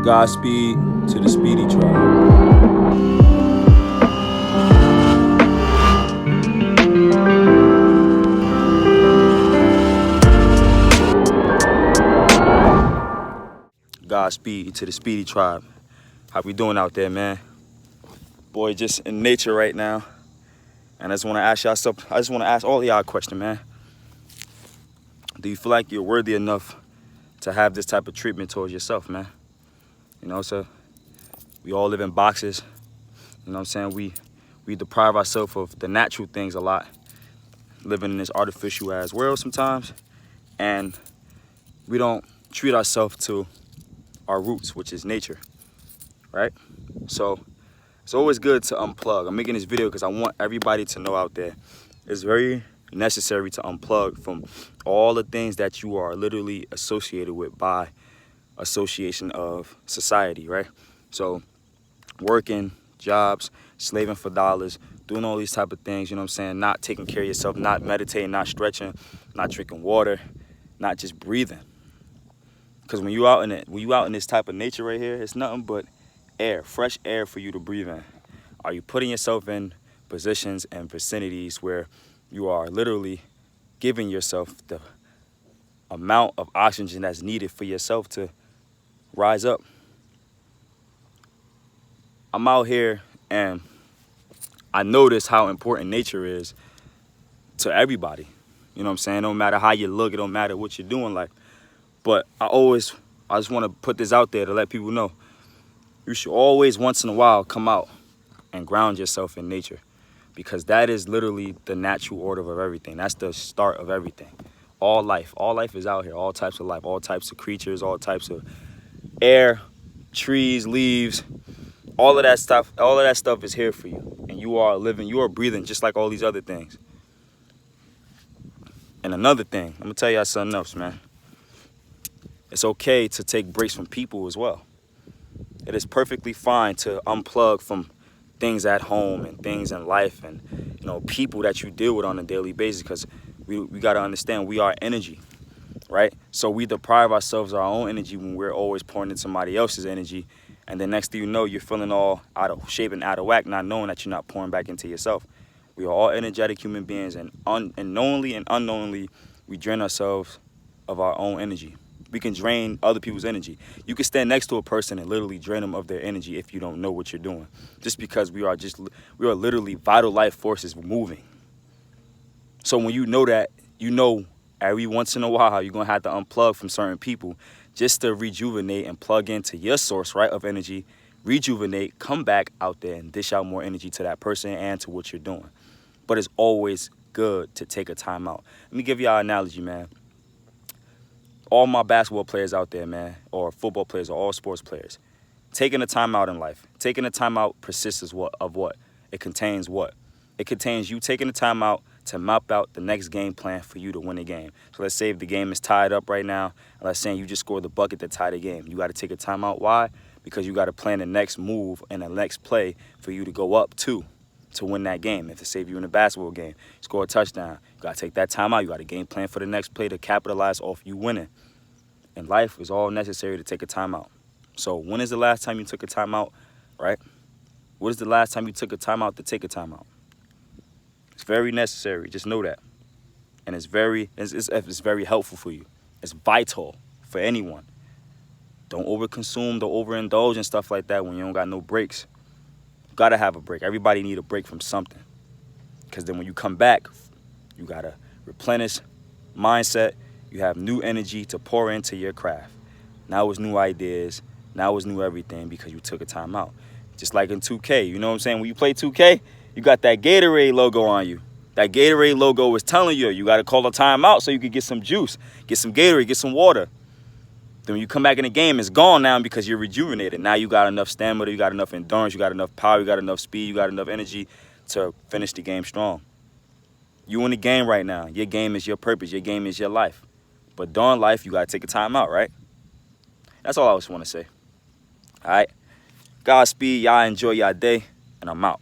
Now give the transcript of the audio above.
Godspeed to the Speedy Tribe. Godspeed to the Speedy Tribe. How we doing out there, man? Boy, just in nature right now. And I just want to ask y'all something. I just want to ask all of y'all a question, man. Do you feel like you're worthy enough to have this type of treatment towards yourself, man? You know, so we all live in boxes. You know what I'm saying? We deprive ourselves of the natural things a lot, living in this artificial ass world sometimes, and we don't treat ourselves to our roots, which is nature, right? So it's always good to unplug. I'm making this video because I want everybody to know out there it's very necessary to unplug from all the things that you are literally associated with by association of society, right? So working, jobs, slaving for dollars, doing all these type of things, you know what I'm saying? Not taking care of yourself, not meditating, not stretching, not drinking water, not just breathing. Because when you out in this type of nature right here, it's nothing but air, fresh air for you to breathe in. Are you putting yourself in positions and vicinities where you are literally giving yourself the amount of oxygen that's needed for yourself to rise up? I'm out here and I notice how important nature is to everybody. You know what I'm saying? No matter how you look, it don't matter what you're doing. But I just want to put this out there to let people know. You should always, once in a while, come out and ground yourself in nature, because that is literally the natural order of everything. That's the start of everything. All life is out here. All types of life, all types of creatures, all types of air, trees, leaves, all of that stuff. All of that stuff is here for you, and you are living, you are breathing just like all these other things. And another thing, I'm gonna tell y'all something else, man. It's okay to take breaks from people as well. It is perfectly fine to unplug from things at home and things in life and, you know, people that you deal with on a daily basis, because we got to understand we are energy, right? So we deprive ourselves of our own energy when we're always pouring into somebody else's energy, and then next thing you know, you're feeling all out of shape and out of whack, not knowing that you're not pouring back into yourself. We are all energetic human beings, and knowingly and unknowingly, we drain ourselves of our own energy. We can drain other people's energy. You can stand next to a person and literally drain them of their energy if you don't know what you're doing. Just because we are literally vital life forces moving. So when you know that, you know every once in a while you're going to have to unplug from certain people just to rejuvenate and plug into your source, right, of energy, rejuvenate, come back out there and dish out more energy to that person and to what you're doing. But it's always good to take a time out. Let me give y'all an analogy, man. All my basketball players out there, man, or football players, or all sports players, taking a time out in life. Taking a time out persists of what? It contains what? It contains you taking a time out to map out the next game plan for you to win a game. So let's say if the game is tied up right now, and let's say you just scored the bucket that tied the game. You got to take a time out. Why? Because you got to plan the next move and the next play for you to go up to win that game. If, say, if you're in a basketball game, score a touchdown, you got to take that time out. You got a game plan for the next play to capitalize off you winning. In life, it's all necessary to take a time out. So when is the last time you took a time out, right? What is the last time you took a time out to take a time out? It's very necessary. Just know that. And it's very helpful for you. It's vital for anyone. Don't overconsume, don't overindulge and stuff like that when you don't got no breaks. You got to have a break. Everybody need a break from something. Because then when you come back, you got to replenish mindset. You have new energy to pour into your craft. Now it's new ideas. Now it's new everything because you took a time out. Just like in 2K, you know what I'm saying? When you play 2K, you got that Gatorade logo on you. That Gatorade logo is telling you got to call a time out so you can get some juice, get some Gatorade, get some water. Then when you come back in the game, it's gone now because you're rejuvenated. Now you got enough stamina, you got enough endurance, you got enough power, you got enough speed, you got enough energy to finish the game strong. You in the game right now. Your game is your purpose. Your game is your life. But during life, you got to take a time out, right? That's all I just want to say. All right? Godspeed. Y'all enjoy y'all day, and I'm out.